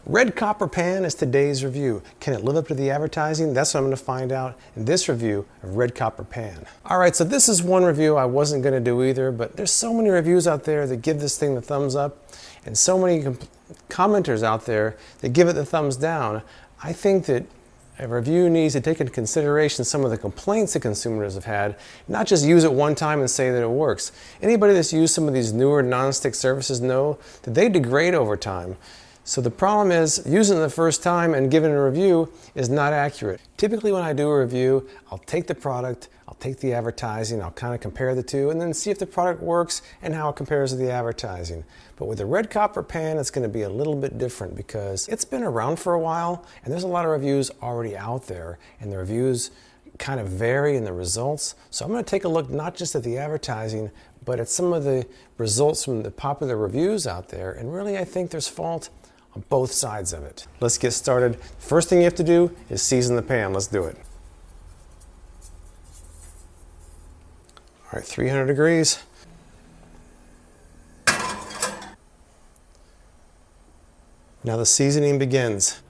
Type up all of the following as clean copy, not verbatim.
Red copper pan is today's review. Can it live up to the advertising? That's what I'm going to find out in this review of red copper pan. Alright, so this is one review I wasn't going to do either, but there's so many reviews out there that give this thing the thumbs up, and so many commenters out there that give it the thumbs down. I think that a review needs to take into consideration some of the complaints that consumers have had, not just use it one time and say that it works. Anybody that's used some of these newer non-stick surfaces know that they degrade over time. So the problem is using it the first time and giving a review is not accurate. Typically when I do a review, I'll take the product, I'll take the advertising, I'll kind of compare the two and then see if the product works and how it compares to the advertising. But with the red copper pan, it's going to be a little bit different because it's been around for a while and there's a lot of reviews already out there, and the reviews kind of vary in the results. So I'm going to take a look not just at the advertising, but at some of the results from the popular reviews out there, and really I think there's fault on both sides of it. Let's get started. First thing you have to do is season the pan. Let's do it. All right, 300 degrees. Now the seasoning begins.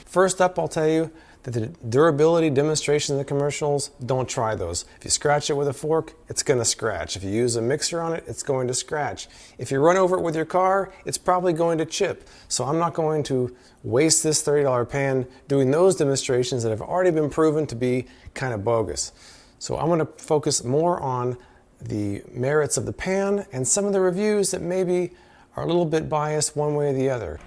First up, I'll tell you that the durability demonstrations in the commercials, don't try those. If you scratch it with a fork, it's going to scratch. If you use a mixer on it, it's going to scratch. If you run over it with your car, it's probably going to chip. So I'm not going to waste this $30 pan doing those demonstrations that have already been proven to be kind of bogus. So I'm going to focus more on the merits of the pan and some of the reviews that maybe are a little bit biased one way or the other.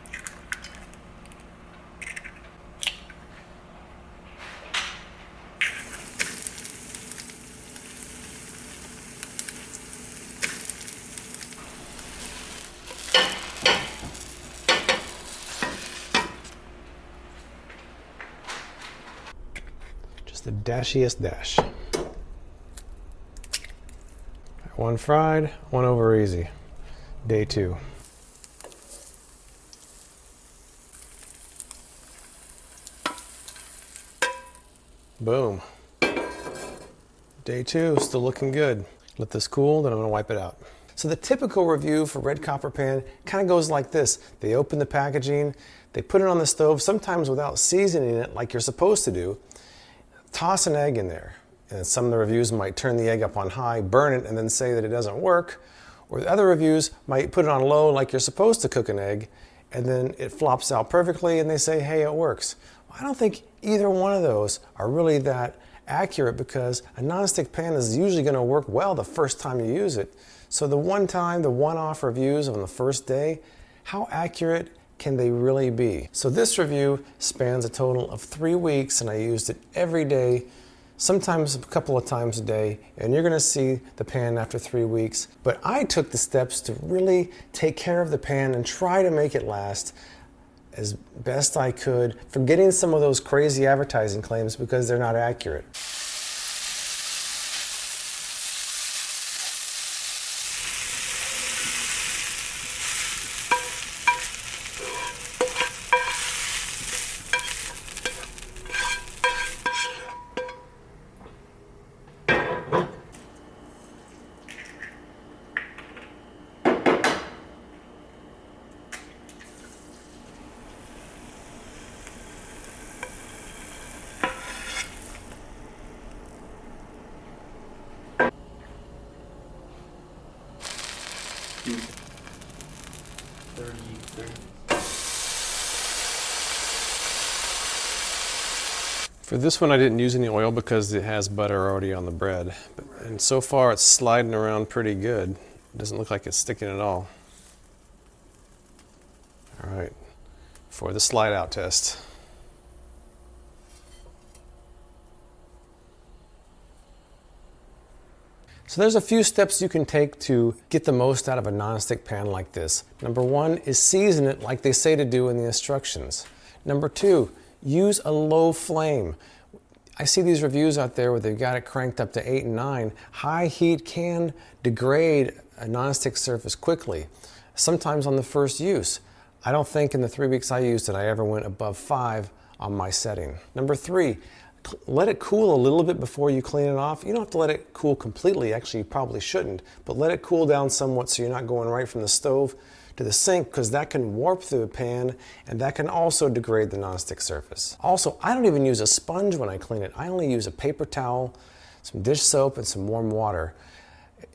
Just the dashiest dash. One fried, one over easy. Day 2. Boom. Day 2, still looking good. Let this cool, then I'm gonna wipe it out. So the typical review for red copper pan kind of goes like this. They open the packaging, they put it on the stove, sometimes without seasoning it like you're supposed to do, toss an egg in there. And some of the reviews might turn the egg up on high, burn it, and then say that it doesn't work. Or the other reviews might put it on low like you're supposed to cook an egg, and then it flops out perfectly and they say, hey, it works. Well, I don't think either one of those are really that accurate, because a nonstick pan is usually going to work well the first time you use it. So the one-off reviews on the first day, how accurate can they really be? So this review spans a total of 3 weeks, and I used it every day, sometimes a couple of times a day, and you're going to see the pan after 3 weeks. But I took the steps to really take care of the pan and try to make it last as best I could, forgetting some of those crazy advertising claims because they're not accurate. For this one I didn't use any oil because it has butter already on the bread. And so far it's sliding around pretty good. It doesn't look like it's sticking at all. All right, for the slide out test. So there's a few steps you can take to get the most out of a nonstick pan like this. Number 1 is season it like they say to do in the instructions. Number 2, use a low flame. I see these reviews out there where they've got it cranked up to 8 and 9. High heat can degrade a nonstick surface quickly, sometimes on the first use. I don't think in the 3 weeks I used it I ever went above 5 on my setting. Number 3, let it cool a little bit before you clean it off. You don't have to let it cool completely, actually you probably shouldn't, but let it cool down somewhat so you're not going right from the stove to the sink, because that can warp the pan and that can also degrade the nonstick surface. Also, I don't even use a sponge when I clean it. I only use a paper towel, some dish soap, and some warm water.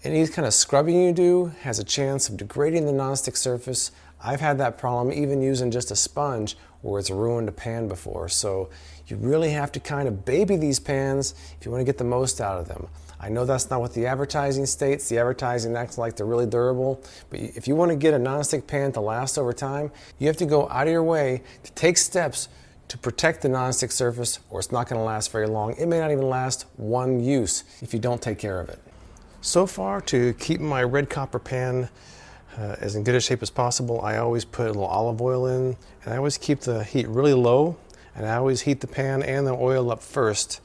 Any kind of scrubbing you do has a chance of degrading the nonstick surface. I've had that problem even using just a sponge where it's ruined a pan before. So you really have to kind of baby these pans if you want to get the most out of them. I know that's not what the advertising states. The advertising acts like they're really durable, but if you want to get a nonstick pan to last over time, you have to go out of your way to take steps to protect the nonstick surface, or it's not going to last very long. It may not even last one use if you don't take care of it. So far, to keep my red copper pan as in good a shape as possible, I always put a little olive oil in, and I always keep the heat really low, and I always heat the pan and the oil up first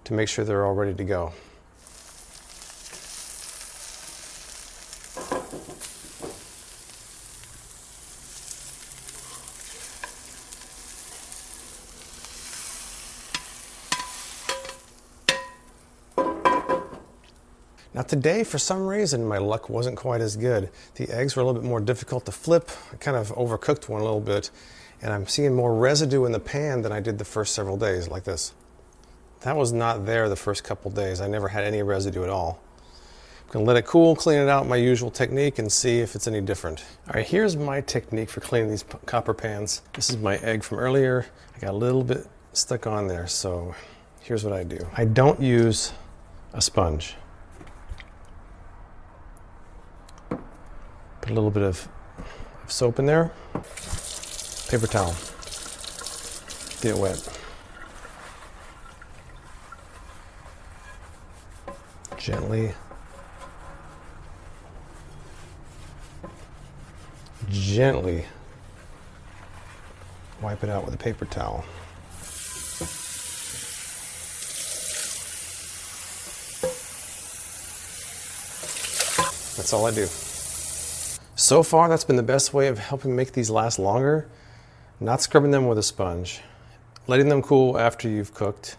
to make sure they're all ready to go. Now today, for some reason, my luck wasn't quite as good. The eggs were a little bit more difficult to flip. I kind of overcooked one a little bit, and I'm seeing more residue in the pan than I did the first several days, like this. That was not there the first couple days. I never had any residue at all. I'm gonna let it cool, clean it out, my usual technique, and see if it's any different. All right, here's my technique for cleaning these copper pans. This is my egg from earlier. I got a little bit stuck on there, so here's what I do. I don't use a sponge. Put a little bit of soap in there, paper towel, get it wet. Gently wipe it out with a paper towel. That's all I do. So far, that's been the best way of helping make these last longer. Not scrubbing them with a sponge, letting them cool after you've cooked,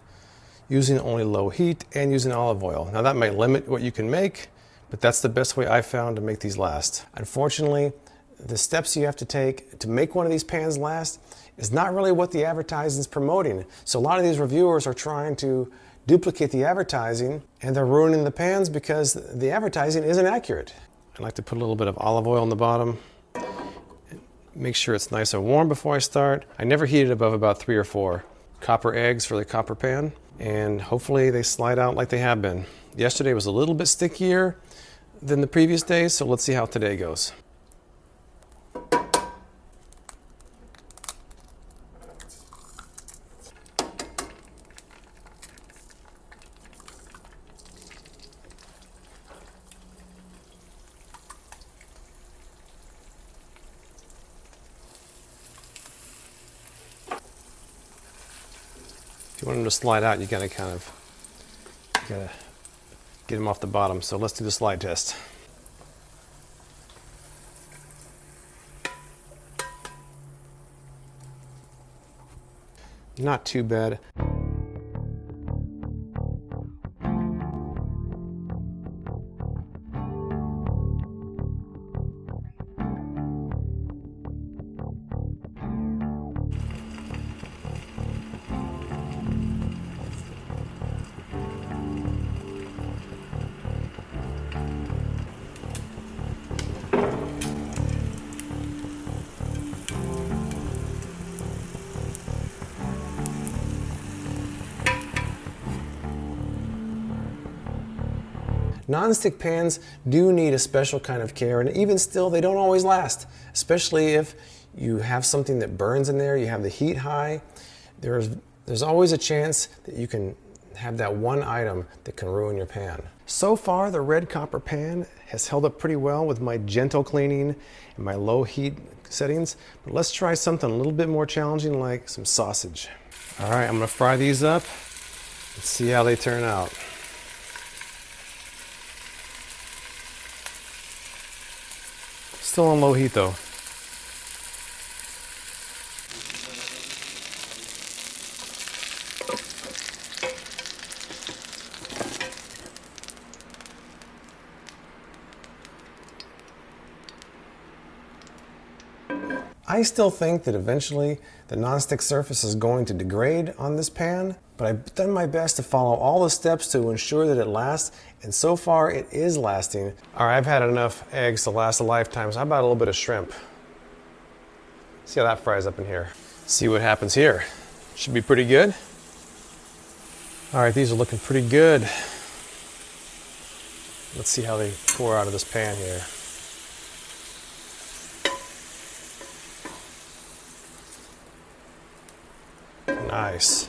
using only low heat, and using olive oil. Now that might limit what you can make, but that's the best way I've found to make these last. Unfortunately, the steps you have to take to make one of these pans last is not really what the advertising is promoting. So a lot of these reviewers are trying to duplicate the advertising, and they're ruining the pans because the advertising isn't accurate. I like to put a little bit of olive oil on the bottom. Make sure it's nice and warm before I start. I never heat it above about 3 or 4 copper eggs for the copper pan, and hopefully they slide out like they have been. Yesterday was a little bit stickier than the previous days, so let's see how today goes. If you want them to slide out, you gotta get them off the bottom. So let's do the slide test. Not too bad. Non-stick pans do need a special kind of care, and even still, they don't always last, especially if you have something that burns in there, you have the heat high. There's always a chance that you can have that one item that can ruin your pan. So far, the red copper pan has held up pretty well with my gentle cleaning and my low heat settings, but let's try something a little bit more challenging, like some sausage. All right, I'm gonna fry these up and see how they turn out. Still on low heat though. I still think that eventually the nonstick surface is going to degrade on this pan, but I've done my best to follow all the steps to ensure that it lasts, and so far it is lasting. All right, I've had enough eggs to last a lifetime, so how about a little bit of shrimp? See how that fries up in here. See what happens here. Should be pretty good. All right, these are looking pretty good. Let's see how they pour out of this pan here. Nice.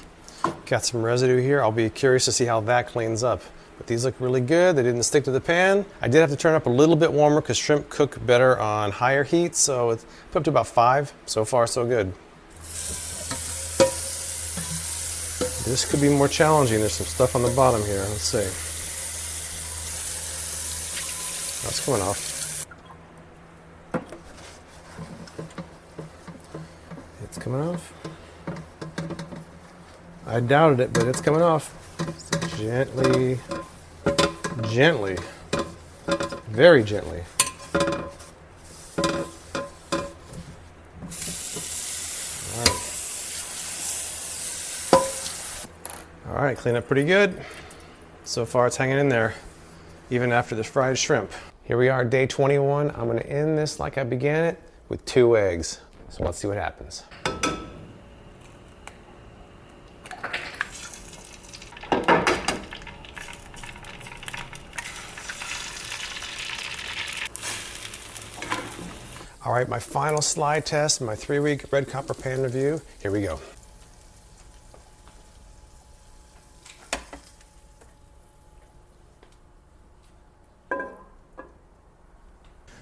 Got some residue here. I'll be curious to see how that cleans up. But these look really good. They didn't stick to the pan. I did have to turn up a little bit warmer because shrimp cook better on higher heat, so it's put up to about 5. So far, so good. This could be more challenging. There's some stuff on the bottom here. Let's see. That's coming off. It's coming off. I doubted it, but it's coming off. Gently, gently, very gently. All right, clean up pretty good. So far it's hanging in there, even after the fried shrimp. Here we are, day 21. I'm gonna end this like I began it, with 2 eggs. So let's see what happens. All right, my final slide test, my 3-week red copper pan review. Here we go.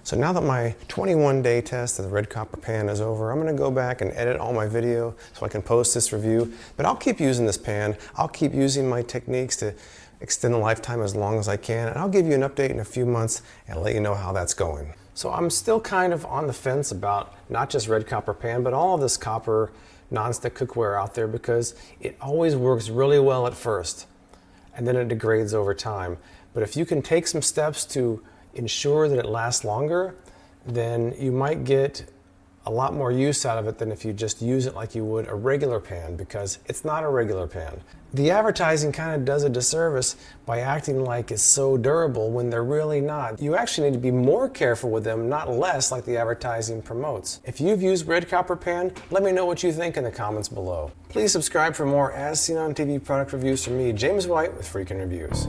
So now that my 21-day test of the red copper pan is over, I'm gonna go back and edit all my video so I can post this review. But I'll keep using this pan. I'll keep using my techniques to extend the lifetime as long as I can. And I'll give you an update in a few months and let you know how that's going. So I'm still kind of on the fence about not just red copper pan, but all of this copper nonstick cookware out there, because it always works really well at first and then it degrades over time. But if you can take some steps to ensure that it lasts longer, then you might get a lot more use out of it than if you just use it like you would a regular pan, because it's not a regular pan. The advertising kind of does a disservice by acting like it's so durable when they're really not. You actually need to be more careful with them, not less, like the advertising promotes. If you've used red copper pan, let me know what you think in the comments below. Please subscribe for more As Seen on TV product reviews from me, James White with Freakin' Reviews.